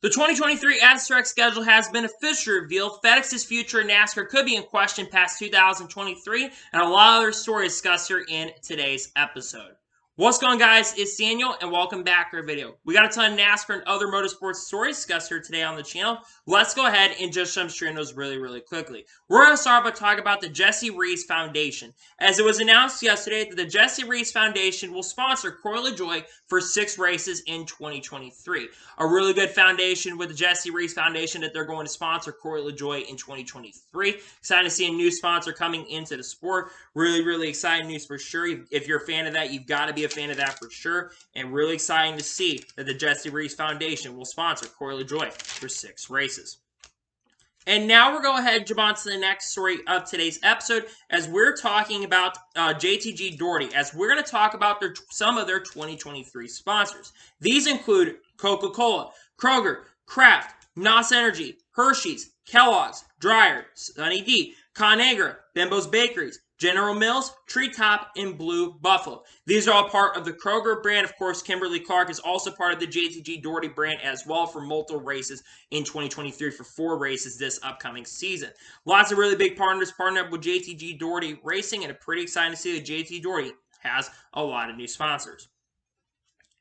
The 2023 SRX schedule has been officially revealed. FedEx's future in NASCAR could be in question past 2023, and a lot of other stories discussed here in today's episode. What's going on, guys? It's Daniel, and welcome back to our video. We got a ton of NASCAR and other motorsports stories discussed here today on the channel. Let's go ahead and just jump straight into those really quickly. We're going to start by talking about the Jesse Reese Foundation. As it was announced yesterday that the Jesse Reese Foundation will sponsor Corey LaJoie for 6 races in 2023. A really good foundation with the Jesse Reese Foundation that they're going to sponsor Corey LaJoie in 2023. Excited to see a new sponsor coming into the sport. Really exciting news for sure. If you're a fan of that, you've got to be a fan of that for sure. And really exciting to see that the Jesse Reese Foundation will sponsor Corey LaJoie for 6 races. And now we're going ahead and jump on to the next story of today's episode as we're talking about JTG Dougherty, as we're going to talk about some of their 2023 sponsors. These include Coca-Cola, Kroger, Kraft, NOS Energy, Hershey's, Kellogg's, Dryer, Sunny D, Conagra, Bimbo's Bakeries, General Mills, Treetop, and Blue Buffalo. These are all part of the Kroger brand. Of course, Kimberly-Clark is also part of the JTG Dougherty brand as well for multiple races in 2023 for 4 races this upcoming season. Lots of really big partners partnered up with JTG Dougherty Racing, and it's pretty exciting to see that JTG Dougherty has a lot of new sponsors.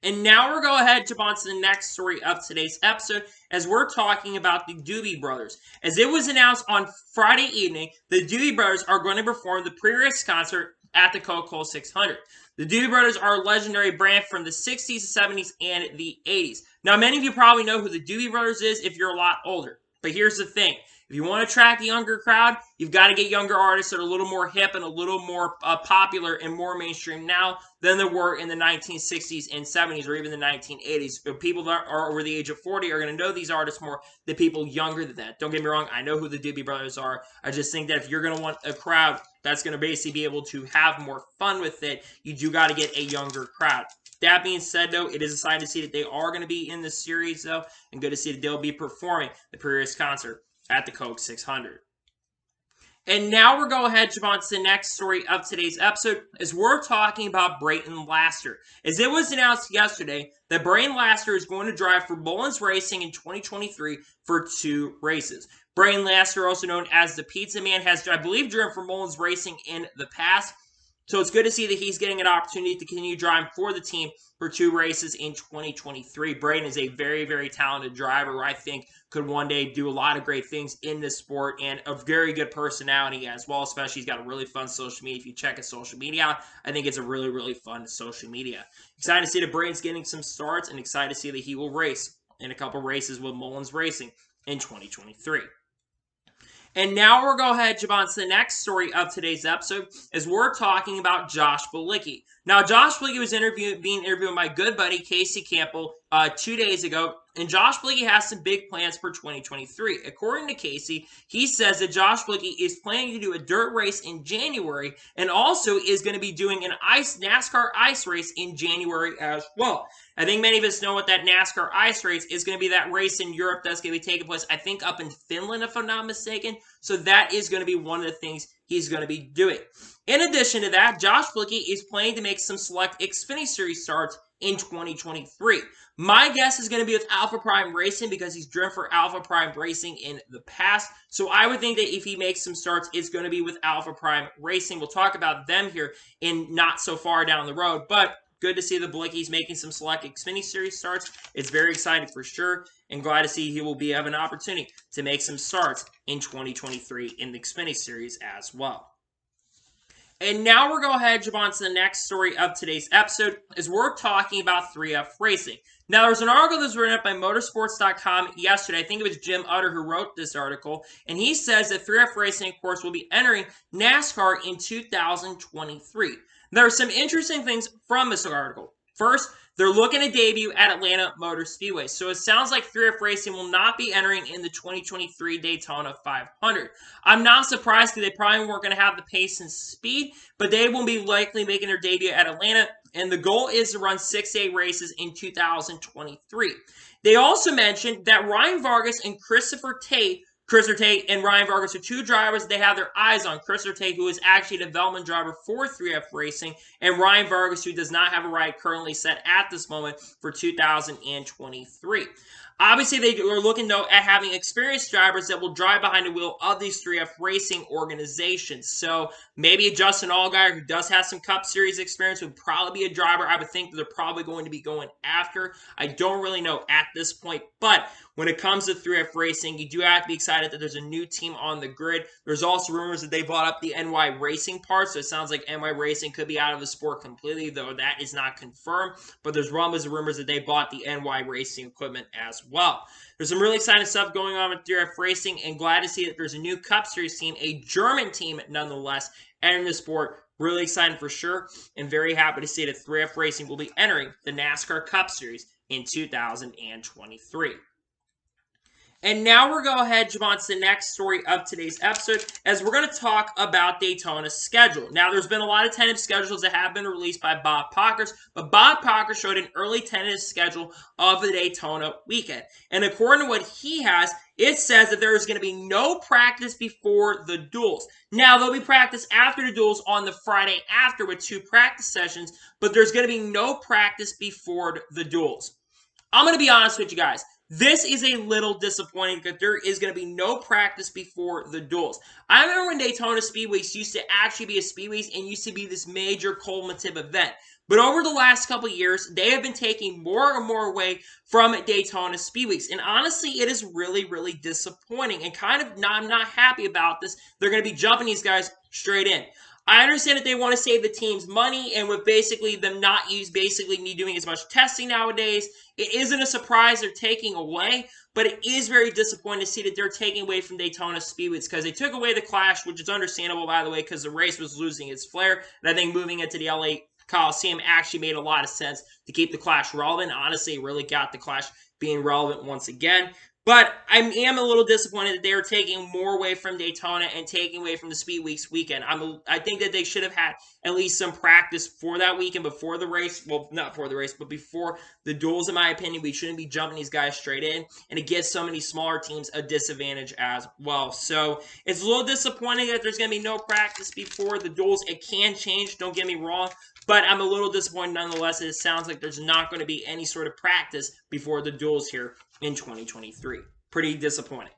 And now we're going ahead and jump on to the next story of today's episode as we're talking about the Doobie Brothers. As it was announced on Friday evening, the Doobie Brothers are going to perform the pre-race concert at the Coca-Cola 600. The Doobie Brothers are a legendary brand from the 60s, 70s, and the 80s. Now, many of you probably know who the Doobie Brothers is if you're a lot older. But here's the thing. If you want to attract a younger crowd, you've got to get younger artists that are a little more hip and a little more popular and more mainstream now than there were in the 1960s and 70s or even the 1980s. But people that are over the age of 40 are going to know these artists more than people younger than that. Don't get me wrong. I know who the Doobie Brothers are. I just think that if you're going to want a crowd that's going to basically be able to have more fun with it, you do got to get a younger crowd. That being said, though, it is exciting to see that they are going to be in the series, though, and good to see that they'll be performing the pre-race concert at the Coke 600. And now we're going ahead and jump on to the next story of today's episode as we're talking about Braden Laster. As it was announced yesterday that Braden Laster is going to drive for M&Ms Racing in 2023 for 2 races. Braden Laster, also known as the Pizza Man, has, I believe, driven for M&Ms Racing in the past. So it's good to see that he's getting an opportunity to continue driving for the team for 2 races in 2023. Braden is a very talented driver who I think could one day do a lot of great things in this sport and a very good personality as well, especially he's got a really fun social media. If you check his social media out, I think it's a really fun social media. Excited to see that Braden's getting some starts and excited to see that he will race in a couple races with M&Ms Racing in 2023. And now we're going to go ahead and jump on to the next story of today's episode as we're talking about Josh Bilicki. Now, Josh Bilicki was being interviewed with my good buddy Casey Campbell 2 days ago, and Josh Bilicki has some big plans for 2023. According to Casey, he says that Josh Bilicki is planning to do a dirt race in January and also is going to be doing an NASCAR ice race in January as well. I think many of us know what that NASCAR ice race is going to be, that race in Europe that's going to be taking place, I think, up in Finland, if I'm not mistaken. So that is going to be one of the things he's going to be doing. In addition to that, Josh Bilicki is planning to make some select Xfinity Series starts in 2023. My guess is going to be with Alpha Prime Racing because he's driven for Alpha Prime Racing in the past. So I would think that if he makes some starts, it's going to be with Alpha Prime Racing. We'll talk about them here in not so far down the road, but good to see the Bilicki's making some select Xfinity Series starts. It's very exciting for sure, and glad to see he will have an opportunity to make some starts in 2023 in the Xfinity Series as well. And now we're going to go ahead and jump on to the next story of today's episode as we're talking about 3F Racing. Now, there's an article that was written up by motorsports.com yesterday. I think it was Jim Utter who wrote this article. And he says that 3F Racing, of course, will be entering NASCAR in 2023. There are some interesting things from this article. First, they're looking to debut at Atlanta Motor Speedway. So it sounds like 3F Racing will not be entering in the 2023 Daytona 500. I'm not surprised because they probably weren't going to have the pace and speed, but they will be likely making their debut at Atlanta, and the goal is to run 6-8 races in 2023. They also mentioned that Ryan Vargas and Christopher Tate and Ryan Vargas are 2 drivers they have their eyes on. Christopher Tate, who is actually a development driver for 3F Racing, and Ryan Vargas, who does not have a ride currently set at this moment for 2023. Obviously, they are looking, though, at having experienced drivers that will drive behind the wheel of these 3F racing organizations. So maybe Justin Allgaier, who does have some Cup Series experience, would probably be a driver I would think that they're probably going to be going after. I don't really know at this point, but when it comes to 3F racing, you do have to be excited that there's a new team on the grid. There's also rumors that they bought up the NY Racing part, so it sounds like NY Racing could be out of the sport completely, though that is not confirmed. But there's rumors and rumors that they bought the NY Racing equipment as well. There's some really exciting stuff going on with 3F Racing, and glad to see that there's a new Cup Series team, a German team nonetheless, entering the sport. Really exciting for sure, and very happy to see that 3F Racing will be entering the NASCAR Cup Series in 2023. And now we're going to go ahead and jump on to the next story of today's episode, as we're going to talk about Daytona Schedule. Now, there's been a lot of tentative schedules that have been released by Bob Pockers, but Bob Pockers showed an early tentative schedule of the Daytona weekend. And according to what he has, it says that there is going to be no practice before the duels. Now, there'll be practice after the duels on the Friday after with 2 practice sessions, but there's going to be no practice before the duels. I'm going to be honest with you guys. This is a little disappointing because there is going to be no practice before the duels. I remember when Daytona Speedways used to actually be a Speedways and used to be this major culminative event. But over the last couple of years, they have been taking more and more away from Daytona Speedways. And honestly, it is really, really disappointing. And I'm not happy about this. They're going to be jumping these guys straight in. I understand that they want to save the team's money, and with basically them not doing as much testing nowadays, it isn't a surprise they're taking away, but it is very disappointing to see that they're taking away from Daytona Speedways because they took away the Clash, which is understandable, by the way, because the race was losing its flair, and I think moving into the LA Coliseum actually made a lot of sense to keep the Clash relevant. Honestly, it really got the Clash being relevant once again. But I am a little disappointed that they are taking more away from Daytona and taking away from the Speedweeks weekend. I think that they should have had at least some practice for that weekend before the race. Well, not for the race, but before the duels, in my opinion. We shouldn't be jumping these guys straight in. And it gives some of these smaller teams a disadvantage as well. So it's a little disappointing that there's going to be no practice before the duels. It can change, don't get me wrong. But I'm a little disappointed nonetheless. It sounds like there's not going to be any sort of practice before the duels here in 2023. Pretty disappointing.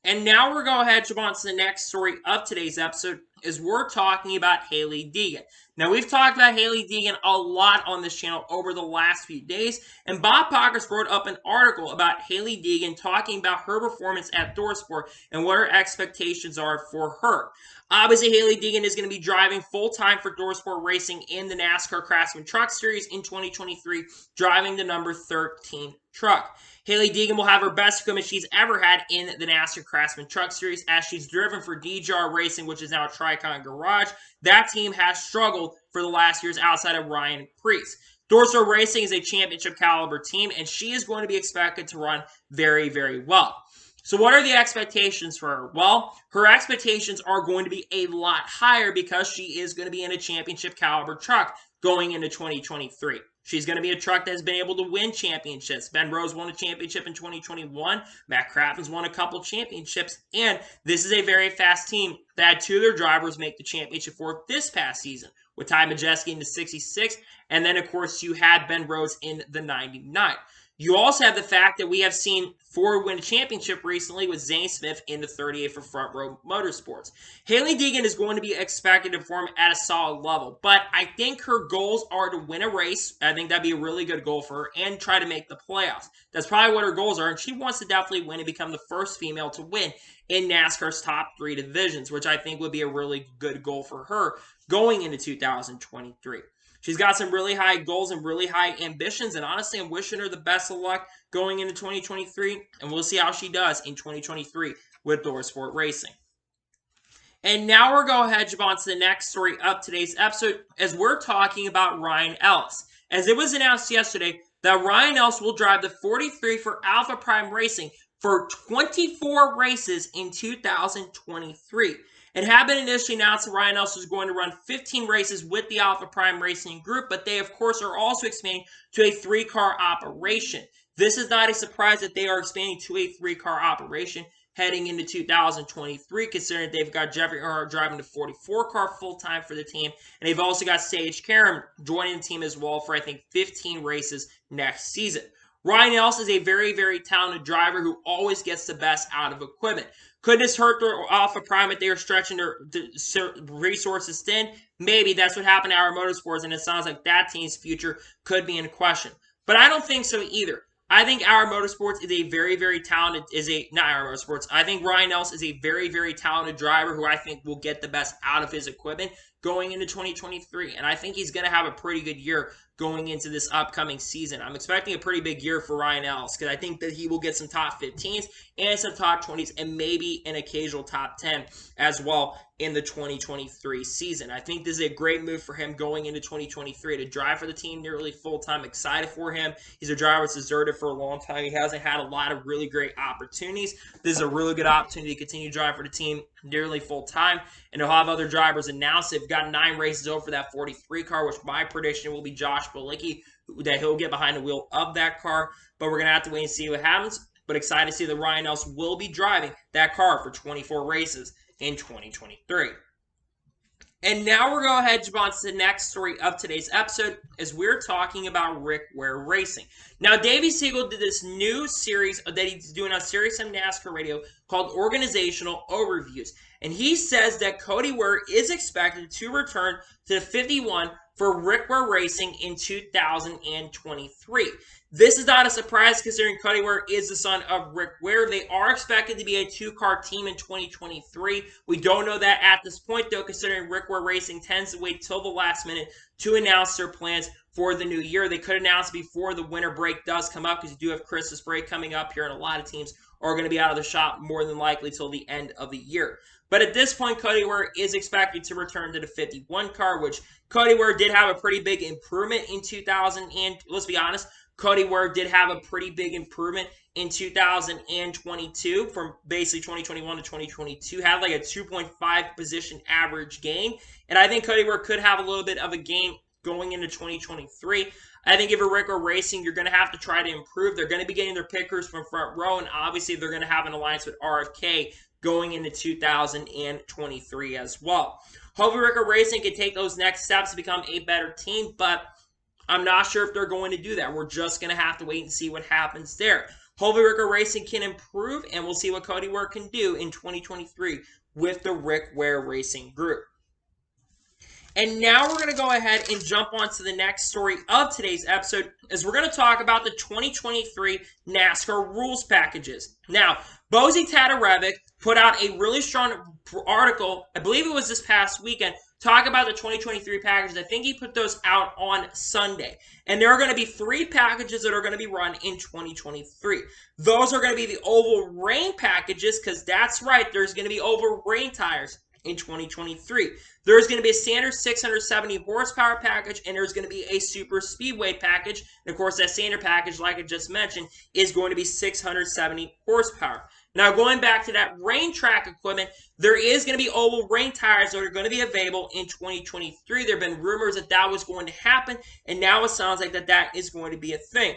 And now we're going to go ahead and jump on to the next story of today's episode, is we're talking about Hailie Deegan. Now, we've talked about Hailie Deegan a lot on this channel over the last few days, and Bob Pockers wrote up an article about Hailie Deegan talking about her performance at ThorSport and what her expectations are for her. Obviously, Hailie Deegan is going to be driving full-time for ThorSport Racing in the NASCAR Craftsman Truck Series in 2023, driving the number 13 truck. Hailie Deegan will have her best equipment she's ever had in the NASCAR Craftsman Truck Series as she's driven for DJR Racing, which is now Tricon Garage. That team has struggled for the last years outside of Ryan Preece. ThorSport Racing is a championship caliber team, and she is going to be expected to run very, very well. So what are the expectations for her? Well, her expectations are going to be a lot higher because she is going to be in a championship caliber truck going into 2023. She's going to be a truck that has been able to win championships. Ben Rose won a championship in 2021. Matt Crafton's won a couple championships. And this is a very fast team that had 2 of their drivers make the championship for this past season, with Ty Majeski in the 66. And then, of course, you had Ben Rose in the 99. You also have the fact that we have seen Ford win a championship recently with Zane Smith in the 38 for Front Row Motorsports. Hailie Deegan is going to be expected to perform at a solid level, but I think her goals are to win a race. I think that'd be a really good goal for her, and try to make the playoffs. That's probably what her goals are, and she wants to definitely win and become the first female to win in NASCAR's top 3 divisions, which I think would be a really good goal for her going into 2023. She's got some really high goals and really high ambitions, and honestly, I'm wishing her the best of luck going into 2023, and we'll see how she does in 2023 with ThorSport Racing. And now we're going to head on to the next story of today's episode, as we're talking about Ryan Ellis. As it was announced yesterday that Ryan Ellis will drive the 43 for Alpha Prime Racing for 24 races in 2023. It had been initially announced that Ryan Ellis was going to run 15 races with the Alpha Prime Racing Group, but they, of course, are also expanding to a 3-car operation. This is not a surprise that they are expanding to a 3-car operation heading into 2023, considering they've got Jeffrey Earnhardt driving the 44-car full-time for the team, and they've also got Sage Karam joining the team as well for, I think, 15 races next season. Ryan Ellis is a very, very talented driver who always gets the best out of equipment. Could this hurt their Alpha Prime if they are stretching their resources thin? Maybe. That's what happened to our Motorsports, and it sounds like that team's future could be in question. But I don't think so either. I think our Motorsports is a very, very talented, not our Motorsports. I think Ryan Ellis is a very, very talented driver who I think will get the best out of his equipment going into 2023. And I think he's going to have a pretty good year going into this upcoming season. I'm expecting a pretty big year for Ryan Ellis because I think that he will get some top 15s and some top 20s and maybe an occasional top 10 as well in the 2023 season. I think this is a great move for him going into 2023 to drive for the team nearly full-time. Excited for him. He's a driver that's deserved it for a long time. He hasn't had a lot of really great opportunities. This is a really good opportunity to continue to drive for the team nearly full-time, and he'll have other drivers announced. They've got 9 races over for that 43 car, which my prediction will be Josh Bilicki, that he'll get behind the wheel of that car, but we're going to have to wait and see what happens. But excited to see that Ryan Ellis will be driving that car for 24 races in 2023. And now we're going to head on to the next story of today's episode as we're talking about Rick Ware Racing. Now, Davey Siegel did this new series that he's doing on Sirius XM NASCAR Radio called Organizational Overviews. And he says that Cody Ware is expected to return to the 51 for Rick Ware Racing in 2023. This is not a surprise considering Cody Ware is the son of Rick Ware. They are expected to be a 2-car team in 2023. We don't know that at this point, though, considering Rick Ware Racing tends to wait till the last minute to announce their plans for the new year. They could announce before the winter break does come up because you do have Christmas break coming up here, and a lot of teams are going to be out of the shop more than likely till the end of the year. But at this point, Cody Ware is expected to return to the 51 car, which Cody Ware did have a pretty big improvement in 2000. And let's be honest, Cody Ware did have a pretty big improvement in 2022 from basically 2021 to 2022. Had like a 2.5 position average gain. And I think Cody Ware could have a little bit of a gain going into 2023. I think if you're Rick Ware Racing, you're going to have to try to improve. They're going to be getting their pickers from front row, and obviously they're going to have an alliance with RFK going into 2023 as well. Hopefully Rick Ware Racing can take those next steps to become a better team, but I'm not sure if they're going to do that. We're just going to have to wait and see what happens there. Hopefully Rick Ware Racing can improve, and we'll see what Cody Ware can do in 2023 with the Rick Ware Racing group. And now we're going to go ahead and jump on to the next story of today's episode, as we're going to talk about the 2023 NASCAR rules packages. Now, Bozy Tatarevic put out a really strong article, I believe it was this past weekend, talk about the 2023 packages. I think he put those out on Sunday. And there are going to be 3 packages that are going to be run in 2023. Those are going to be the oval rain packages, because that's right, there's going to be oval rain tires in 2023. There's going to be a standard 670 horsepower package, and there's going to be a super speedway package. And of course, that standard package, like I just mentioned, is going to be 670 horsepower. Now, going back to that rain track equipment, there is going to be oval rain tires that are going to be available in 2023. There have been rumors that that was going to happen, and now it sounds like that is going to be a thing.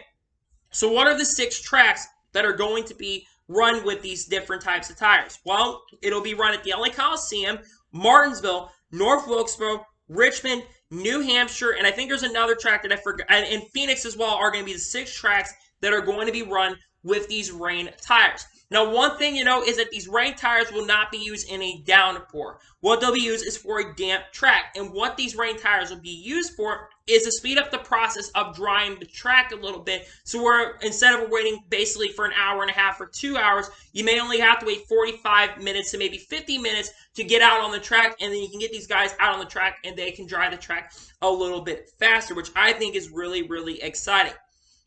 So what are the 6 tracks that are going to be run with these different types of tires? Well, it'll be run at the LA Coliseum, Martinsville, North Wilkesboro, Richmond, New Hampshire, and I think there's another track that I forgot, and Phoenix as well, are going to be the 6 tracks that are going to be run with these rain tires. Now, one thing you know is that these rain tires will not be used in a downpour. What they'll be used is for a damp track. And what these rain tires will be used for is to speed up the process of drying the track a little bit. So where instead of waiting basically for an hour and a half or 2 hours, you may only have to wait 45 minutes to maybe 50 minutes to get out on the track. And then you can get these guys out on the track and they can dry the track a little bit faster, which I think is really, really exciting.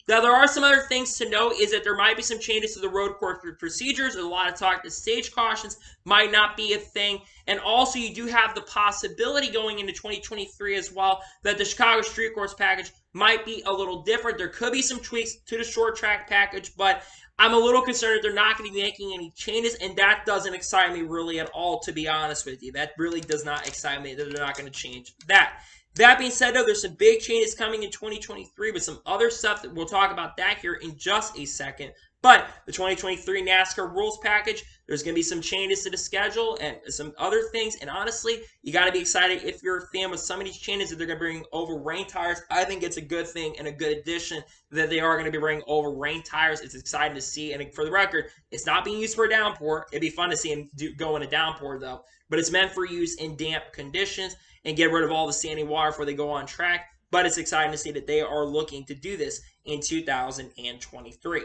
Now, there are some other things to note is that there might be some changes to the road course procedures. There's a lot of talk that stage cautions might not be a thing. And also, you do have the possibility going into 2023 as well that the Chicago Street Course package might be a little different. There could be some tweaks to the short track package, but I'm a little concerned that they're not going to be making any changes, and that doesn't excite me really at all, to be honest with you. That really does not excite me that they're not going to change that. That being said, though, there's some big changes coming in 2023 with some other stuff that we'll talk about that here in just a second. But the 2023 NASCAR rules package, There's going to be some changes to the schedule and some other things. And honestly, you got to be excited if you're a fan with some of these changes that they're going to bring over rain tires. I think it's a good thing and a good addition that they are going to be bringing over rain tires. It's exciting to see. And for the record, it's not being used for a downpour. It'd be fun to see them go in a downpour, though. But it's meant for use in damp conditions and get rid of all the standing water before they go on track. But it's exciting to see that they are looking to do this in 2023.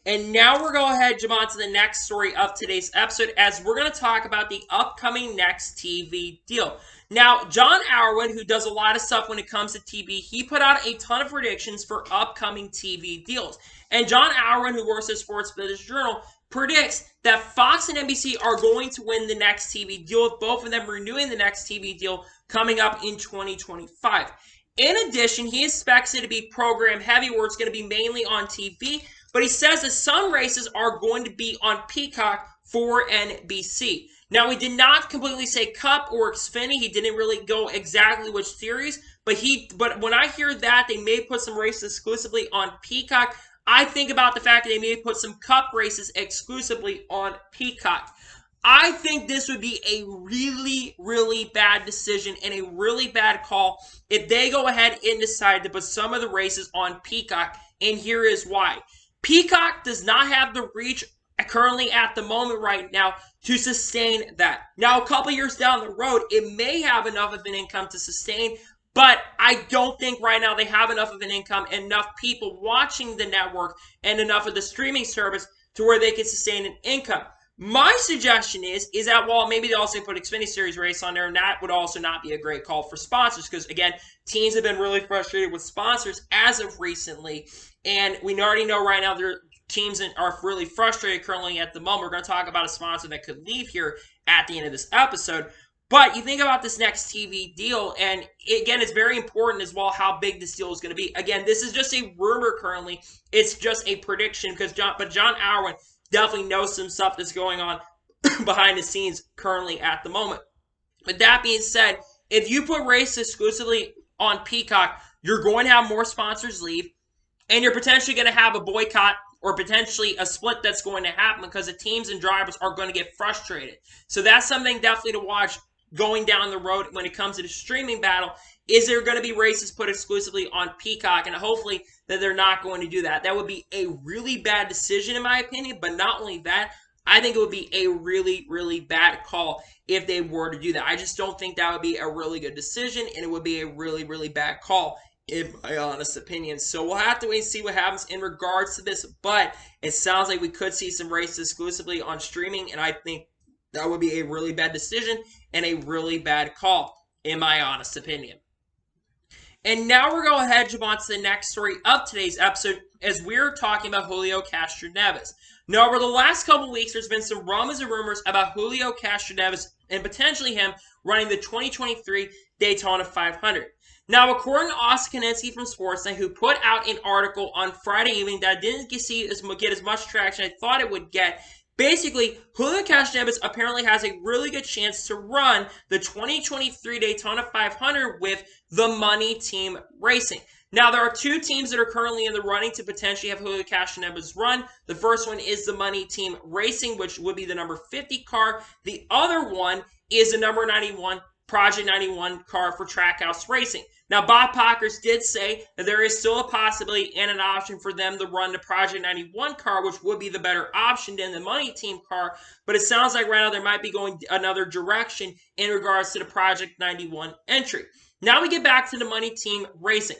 And now we're going to head on to the next story of today's episode, as we're going to talk about the upcoming next TV deal. Now, John Arwen, who does a lot of stuff when it comes to TV, he put out a ton of predictions for upcoming TV deals. And John Arwen, who works at Sports Business Journal, predicts that Fox and NBC are going to win the next TV deal, with both of them renewing the next TV deal coming up in 2025. In addition, he expects it to be program heavy, where it's going to be mainly on TV, but he says that some races are going to be on Peacock for NBC. Now, he did not completely say Cup or Xfinity. He didn't really go exactly which series, but when I hear that they may put some races exclusively on Peacock, I think about the fact that they may put some Cup races exclusively on Peacock. I think this would be a really, really bad decision and a really bad call if they go ahead and decide to put some of the races on Peacock, and here is why. Peacock does not have the reach currently at the moment right now to sustain that. Now, a couple years down the road, it may have enough of an income to sustain, but I don't think right now they have enough of an income, enough people watching the network, and enough of the streaming service to where they can sustain an income. My suggestion is that while maybe they also put Xfinity Series race on there, and that would also not be a great call for sponsors, because again, teams have been really frustrated with sponsors as of recently, and we already know right now their teams are really frustrated currently at the moment. We're going to talk about a sponsor that could leave here at the end of this episode. But you think about this next TV deal, and again, it's very important as well how big this deal is going to be. Again, this is just a rumor currently. It's just a prediction, because John Arwen definitely knows some stuff that's going on behind the scenes currently at the moment. But that being said, if you put races exclusively on Peacock, you're going to have more sponsors leave, and you're potentially going to have a boycott or potentially a split that's going to happen, because the teams and drivers are going to get frustrated. So that's something definitely to watch going down the road when it comes to the streaming battle. Is there going to be races put exclusively on Peacock? And hopefully that they're not going to do that. That would be a really bad decision in my opinion. But not only that, I think it would be a really, really bad call if they were to do that. I just don't think that would be a really good decision, and it would be a really, really bad call in my honest opinion. So we'll have to wait and see what happens in regards to this. But it sounds like we could see some races exclusively on streaming, and I think that would be a really bad decision and a really bad call in my honest opinion. And now we're going to head on to the next story of today's episode, as we're talking about Julio Castroneves. Now, over the last couple weeks, there's been some rumors and rumors about Julio Castroneves and potentially him running the 2023 Daytona 500. Now, according to Austin Kaninsky from Sportsnet, who put out an article on Friday evening that didn't get as much traction as I thought it would get, basically, Julio Castroneves apparently has a really good chance to run the 2023 Daytona 500 with the Money Team Racing. Now, there are two teams that are currently in the running to potentially have Julio Castroneves run. The first one is the Money Team Racing, which would be the number 50 car. The other one is the number 91, Project 91 car for Trackhouse Racing. Now, Bob Pockers did say that there is still a possibility and an option for them to run the Project 91 car, which would be the better option than the Money Team car. But it sounds like right now they might be going another direction in regards to the Project 91 entry. Now we get back to the Money Team Racing.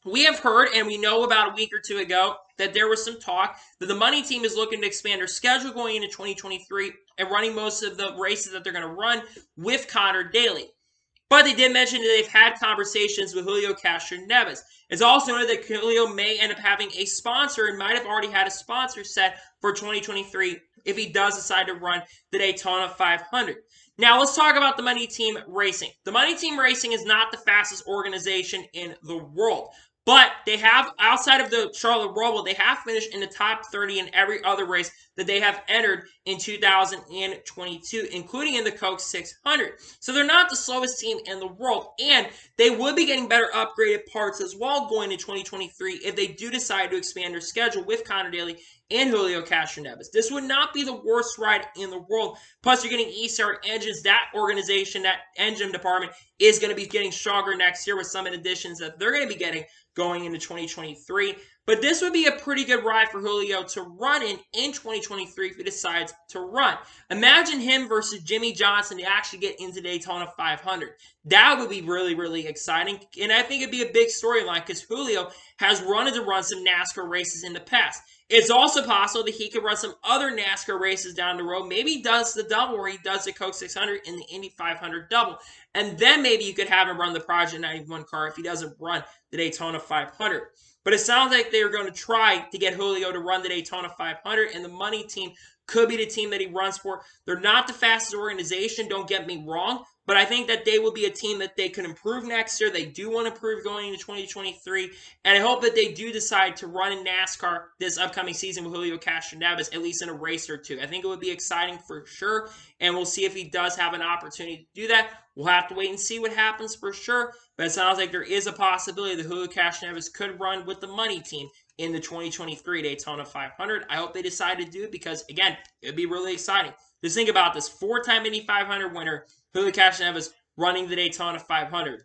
We have heard, and we know about a week or two ago, that there was some talk that the Money Team is looking to expand their schedule going into 2023 and running most of the races that they're going to run with Connor Daly. But they did mention that they've had conversations with Julio Castroneves. It's also noted that Julio may end up having a sponsor and might have already had a sponsor set for 2023 if he does decide to run the Daytona 500. Now, let's talk about the Money Team Racing. The Money Team Racing is not the fastest organization in the world. But they have, outside of the Charlotte Roval, they have finished in the top 30 in every other race that they have entered in 2022, including in the Coke 600. So they're not the slowest team in the world, and they would be getting better upgraded parts as well going into 2023 if they do decide to expand their schedule with Connor Daly and Julio Castroneves. This would not be the worst ride in the world. Plus, you're getting ECR engines. That organization, that engine department, is going to be getting stronger next year with some additions that they're going to be getting going into 2023. But this would be a pretty good ride for Julio to run in 2023 if he decides to run. Imagine him versus Jimmy Johnson to actually get into Daytona 500. That would be really, really exciting. And I think it'd be a big storyline because Julio has wanted to run some NASCAR races in the past. It's also possible that he could run some other NASCAR races down the road. Maybe he does the double where he does the Coke 600 and the Indy 500 double. And then maybe you could have him run the Project 91 car if he doesn't run the Daytona 500. But it sounds like they're going to try to get Julio to run the Daytona 500, and the money team could be the team that he runs for. They're not the fastest organization, don't get me wrong, but I think that they will be a team that they can improve next year. They do want to improve going into 2023, and I hope that they do decide to run in NASCAR this upcoming season with Julio Castroneves, at least in a race or two. I think it would be exciting for sure, and we'll see if he does have an opportunity to do that. We'll have to wait and see what happens for sure, but it sounds like there is a possibility that Julio Castroneves could run with the money team in the 2023 Daytona 500. I hope they decide to do it because, again, it would be really exciting. Just think about this. 4-time Indy 500 winner, Julio Castroneves, running the Daytona 500.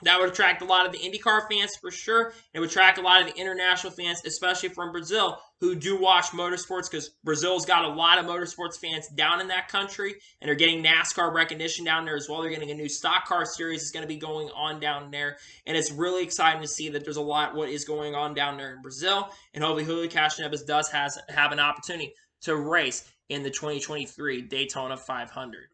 That would attract a lot of the IndyCar fans for sure. It would attract a lot of the international fans, especially from Brazil, who do watch motorsports because Brazil's got a lot of motorsports fans down in that country, and they're getting NASCAR recognition down there as well. They're getting a new stock car series that's going to be going on down there, and it's really exciting to see that there's a lot what is going on down there in Brazil, and hopefully Julio Castroneves does have an opportunity to race in the 2023 Daytona 500.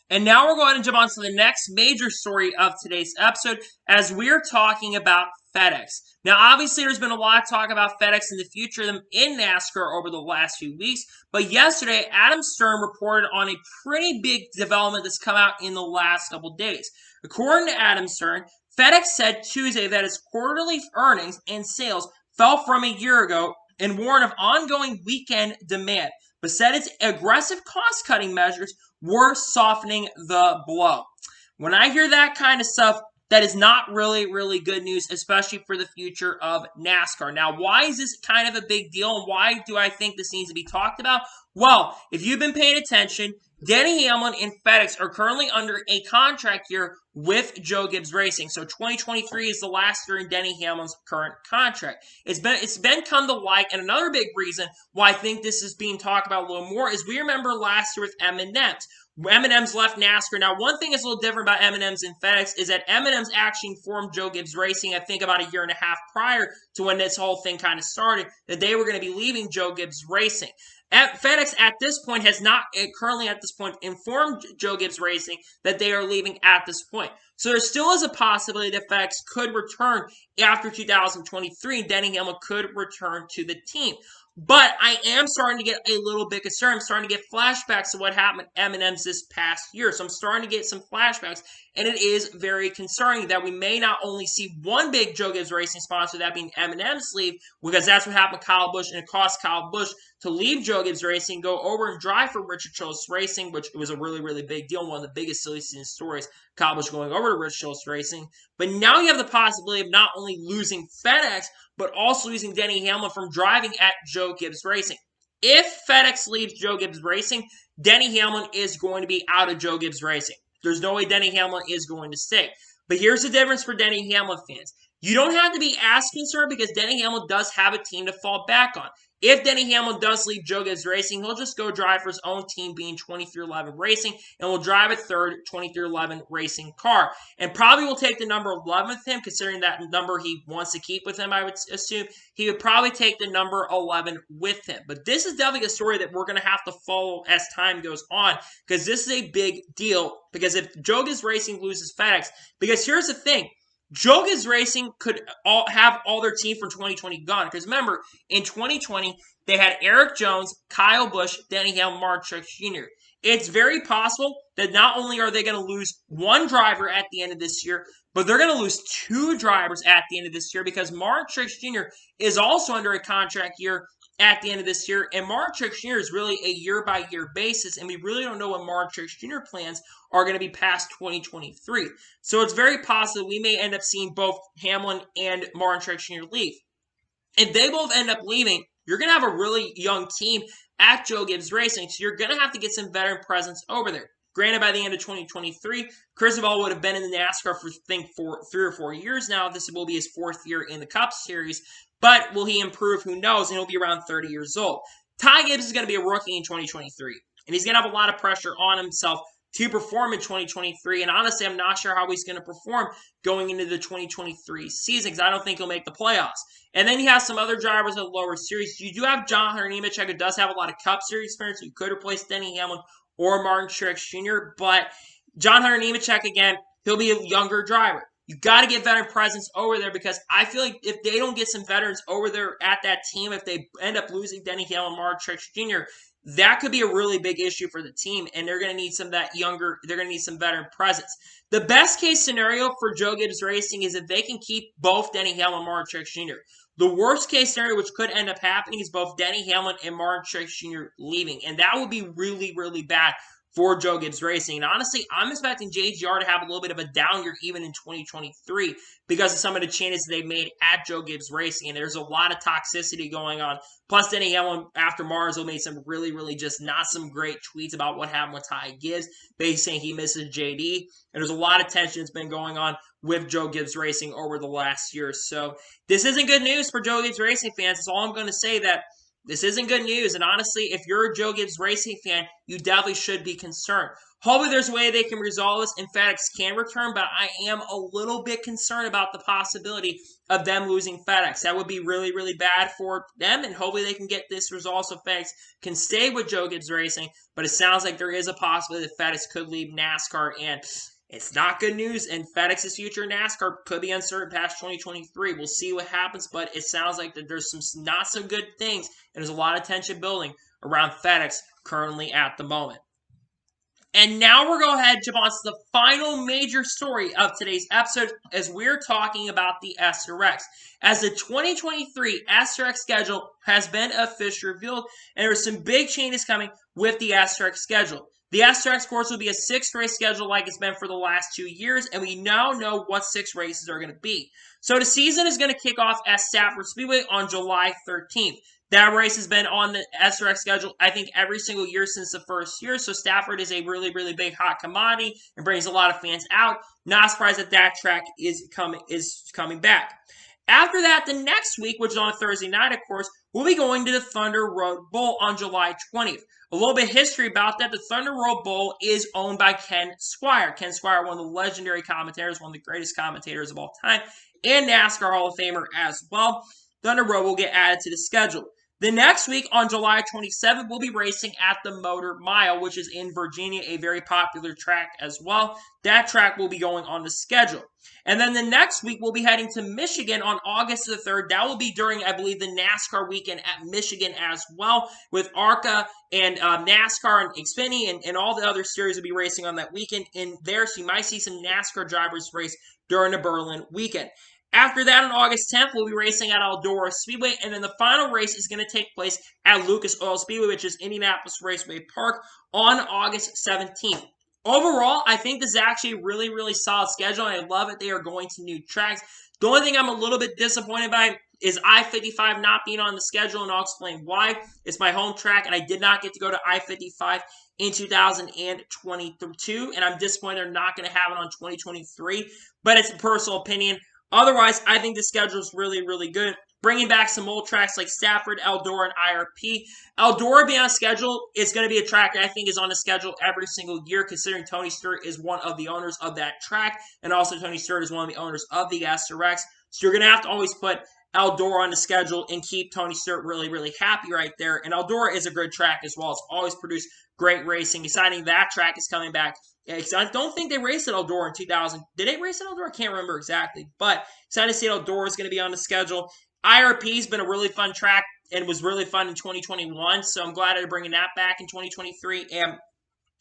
And now we're going to jump on to the next major story of today's episode as we're talking about FedEx. Now, obviously, there's been a lot of talk about FedEx in the future of them in NASCAR over the last few weeks. But yesterday, Adam Stern reported on a pretty big development that's come out in the last couple days. According to Adam Stern, FedEx said Tuesday that its quarterly earnings and sales fell from a year ago and warned of ongoing weekend demand, but said its aggressive cost-cutting measures were softening the blow. When I hear that kind of stuff, that is not really, really good news, especially for the future of NASCAR. Now, why is this kind of a big deal, and why do I think this needs to be talked about? Well, if you've been paying attention, Denny Hamlin and FedEx are currently under a contract year with Joe Gibbs Racing. So 2023 is the last year in Denny Hamlin's current contract. It's been come to light, and another big reason why I think this is being talked about a little more is we remember last year with M&Ms. M&Ms left NASCAR. Now, one thing that's a little different about M&Ms and FedEx is that M&Ms actually informed Joe Gibbs Racing, I think about a year and a half prior to when this whole thing kind of started, that they were going to be leaving Joe Gibbs Racing. FedEx at this point has not currently at this point informed Joe Gibbs Racing that they are leaving at this point. So there still is a possibility that FedEx could return after 2023 and Denny Hamlin could return to the team. But I am starting to get a little bit concerned. I'm starting to get flashbacks to what happened at M&M's this past year. So I'm starting to get some flashbacks, and it is very concerning that we may not only see one big Joe Gibbs Racing sponsor, that being M&M's, leave, because that's what happened with Kyle Busch, and it cost Kyle Busch to leave Joe Gibbs Racing, go over and drive for Richard Childress Racing, which was a really, really big deal, one of the biggest silly season stories, Kyle Busch going over to Richard Childress Racing. But now you have the possibility of not only losing FedEx, but also losing Denny Hamlin from driving at Joe Gibbs Racing. If FedEx leaves Joe Gibbs Racing, Denny Hamlin is going to be out of Joe Gibbs Racing. There's no way Denny Hamlin is going to stay. But here's the difference for Denny Hamlin fans. You don't have to be as concerned because Denny Hamlin does have a team to fall back on. If Denny Hamlin does leave Joe Gibbs Racing, he'll just go drive for his own team, being 2311 Racing, and will drive a third 2311 Racing car. And probably will take the number 11 with him, considering that number he wants to keep with him, I would assume. He would probably take the number 11 with him. But this is definitely a story that we're going to have to follow as time goes on, because this is a big deal. Because if Joe Gibbs Racing loses FedEx, because here's the thing, Joe Gibbs Racing could have all their team from 2020 gone. Because remember, in 2020, they had Eric Jones, Kyle Busch, Denny Hamlin, Martin Truex Jr. It's very possible that not only are they going to lose one driver at the end of this year, but they're going to lose two drivers at the end of this year because Martin Truex Jr. is also under a contract year at the end of this year, and Martin Truex Jr. is really a year-by-year basis, and we really don't know what Martin Truex Jr. plans are going to be past 2023. So it's very possible we may end up seeing both Hamlin and Martin Truex Jr. leave. If they both end up leaving, you're going to have a really young team at Joe Gibbs Racing, so you're going to have to get some veteran presence over there. Granted, by the end of 2023, Cristobal would have been in the NASCAR for, I think, 3 or 4 years now. This will be his 4th year in the Cup Series. But will he improve? Who knows? And he'll be around 30 years old. Ty Gibbs is going to be a rookie in 2023. And he's going to have a lot of pressure on himself to perform in 2023. And honestly, I'm not sure how he's going to perform going into the 2023 season because I don't think he'll make the playoffs. And then you have some other drivers at lower series. You do have John Hunter Nemechek, who does have a lot of Cup Series experience. So you could replace Denny Hamlin or Martin Truex Jr. But John Hunter Nemechek, again, he'll be a younger driver. You got to get veteran presence over there because I feel like if they don't get some veterans over there at that team, if they end up losing Denny Hamlin and Martin Truex Jr., that could be a really big issue for the team, and they're going to need some of that younger, they're going to need some veteran presence. The best case scenario for Joe Gibbs Racing is if they can keep both Denny Hamlin and Martin Truex Jr. The worst case scenario, which could end up happening, is both Denny Hamlin and Martin Truex Jr. leaving, and that would be really, really bad for Joe Gibbs Racing. And honestly, I'm expecting JGR to have a little bit of a down year even in 2023 because of some of the changes they made at Joe Gibbs Racing. And there's a lot of toxicity going on. Plus, Denny Hamlin, after Marzo, made some really, really just not some great tweets about what happened with Ty Gibbs, basically saying he misses JD. And there's a lot of tension that's been going on with Joe Gibbs Racing over the last year. So this isn't good news for Joe Gibbs Racing fans. That's all I'm going to say, that this isn't good news, and honestly, if you're a Joe Gibbs Racing fan, you definitely should be concerned. Hopefully there's a way they can resolve this and FedEx can return, but I am a little bit concerned about the possibility of them losing FedEx. That would be really, really bad for them, and hopefully they can get this resolved so FedEx can stay with Joe Gibbs Racing, but it sounds like there is a possibility that FedEx could leave NASCAR, and it's not good news, and FedEx's future in NASCAR could be uncertain past 2023. We'll see what happens, but it sounds like that there's some not so good things, and there's a lot of tension building around FedEx currently at the moment. And now we're going to go ahead and jump on to the final major story of today's episode as we're talking about the SRX. As the 2023 SRX schedule has been officially revealed, and there are some big changes coming with the SRX schedule. The SRX course will be a 6-race schedule like it's been for the last 2 years, and we now know what 6 races are going to be. So the season is going to kick off at Stafford Speedway on July 13th. That race has been on the SRX schedule, I think, every single year since the first year. So Stafford is a really, really big hot commodity and brings a lot of fans out. Not surprised that that track is coming back. After that, the next week, which is on a Thursday night, of course, we'll be going to the Thunder Road Bowl on July 20th. A little bit of history about that. The Thunder Road Bowl is owned by Ken Squire. Ken Squire, one of the legendary commentators, one of the greatest commentators of all time, and NASCAR Hall of Famer as well. Thunder Road will get added to the schedule. The next week, on July 27th, we'll be racing at the Motor Mile, which is in Virginia, a very popular track as well. That track will be going on the schedule. And then the next week, we'll be heading to Michigan on August the 3rd. That will be during, I believe, the NASCAR weekend at Michigan as well, with ARCA and NASCAR and Xfinity and all the other series will be racing on that weekend in there. So you might see some NASCAR drivers race during the Berlin weekend. After that, on August 10th, we'll be racing at Eldora Speedway, and then the final race is going to take place at Lucas Oil Speedway, which is Indianapolis Raceway Park, on August 17th. Overall, I think this is actually a really, really solid schedule, and I love it. They are going to new tracks. The only thing I'm a little bit disappointed by is I-55 not being on the schedule, and I'll explain why. It's my home track, and I did not get to go to I-55 in 2022, and I'm disappointed they're not going to have it on 2023, but it's a personal opinion. Otherwise, I think the schedule is really, really good. Bringing back some old tracks like Stafford, Eldora, and IRP. Eldora being on schedule is going to be a track that I think is on the schedule every single year, considering Tony Stewart is one of the owners of that track, and also Tony Stewart is one of the owners of the SRX. So you're going to have to always put Eldora on the schedule and keep Tony Stewart really, really happy right there. And Eldora is a good track as well. It's always produced great racing. Deciding that track is coming back. I don't think they raced at Eldora in 2000. Did they race at Eldora? I can't remember exactly. But excited to see Eldora is going to be on the schedule. IRP has been a really fun track and was really fun in 2021. So I'm glad they're bringing that back in 2023. And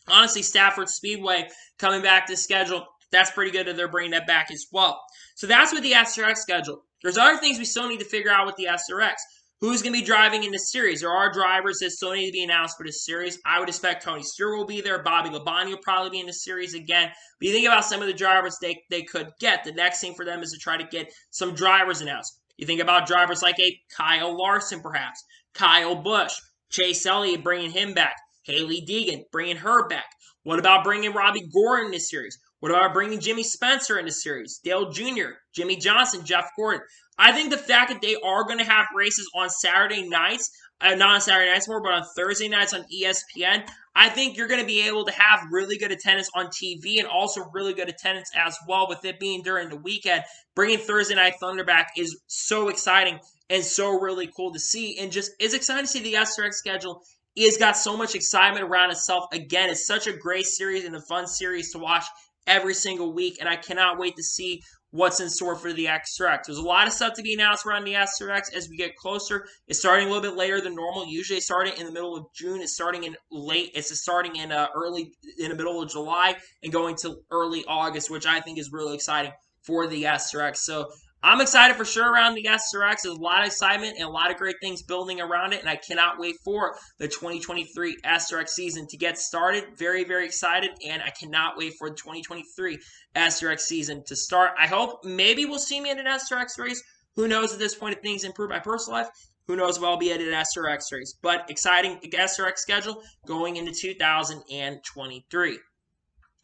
honestly, Stafford Speedway coming back to the schedule, that's pretty good that they're bringing that back as well. So that's with the SRX schedule. There's other things we still need to figure out with the SRX. Who's going to be driving in this series? There are drivers that still need to be announced for this series. I would expect Tony Stewart will be there. Bobby Labonte will probably be in the series again. But you think about some of the drivers they could get. The next thing for them is to try to get some drivers announced. You think about drivers like a Kyle Larson, perhaps. Kyle Busch, Chase Elliott bringing him back, Haley Deegan bringing her back. What about bringing Robbie Gordon in this series? What about bringing Jimmy Spencer in the series? Dale Jr., Jimmy Johnson, Jeff Gordon. I think the fact that they are going to have races on Saturday nights, not on Saturday nights more, but on Thursday nights on ESPN, I think you're going to be able to have really good attendance on TV and also really good attendance as well with it being during the weekend. Bringing Thursday Night Thunder back is so exciting and so really cool to see. And just it's exciting to see the SRX schedule has got so much excitement around itself. Again, it's such a great series and a fun series to watch every single week, and I cannot wait to see what's in store for the SRX. There's a lot of stuff to be announced around the SRX as we get closer. It's starting a little bit later than normal. Usually it's starting in the middle of June. It's starting in late. It's starting in the middle of July and going to early August, which I think is really exciting for the SRX. So I'm excited for sure around the SRX. There's a lot of excitement and a lot of great things building around it, and I cannot wait for the 2023 SRX season to get started. Very, very excited, and I cannot wait for the 2023 SRX season to start. I hope maybe we'll see me in an SRX race. Who knows at this point if things improve my personal life? Who knows if I'll be at an SRX race? But exciting SRX schedule going into 2023.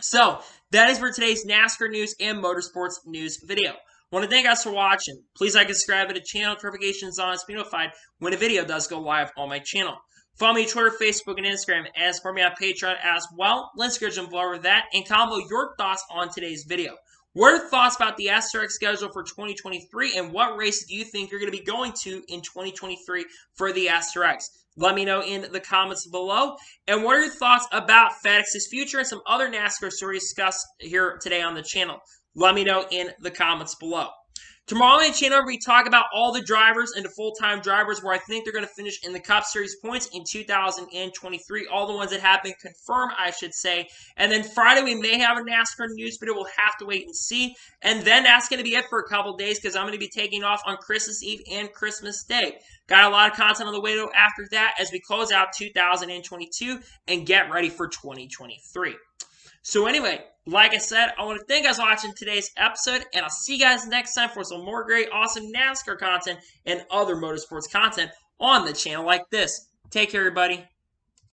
So that is for today's NASCAR news and motorsports news video. I want to thank you guys for watching. Please like and subscribe to the channel, notifications on, to be notified when a video does go live on my channel. Follow me on Twitter, Facebook, and Instagram, and support me on Patreon as well. Links are below over that, and comment your thoughts on today's video. What are your thoughts about the SRX schedule for 2023, and what race do you think you're going to be going to in 2023 for the SRX? Let me know in the comments below. And what are your thoughts about FedEx's future and some other NASCAR stories discussed here today on the channel? Let me know in the comments below. Tomorrow on my channel, we talk about all the drivers and the full-time drivers where I think they're going to finish in the Cup Series points in 2023. All the ones that have been confirmed, I should say. And then Friday, we may have a NASCAR news video. We'll have to wait and see. And then that's going to be it for a couple days because I'm going to be taking off on Christmas Eve and Christmas Day. Got a lot of content on the way though after that as we close out 2022 and get ready for 2023. So anyway, like I said, I want to thank you guys for watching today's episode, and I'll see you guys next time for some more great, awesome NASCAR content and other motorsports content on the channel like this. Take care, everybody.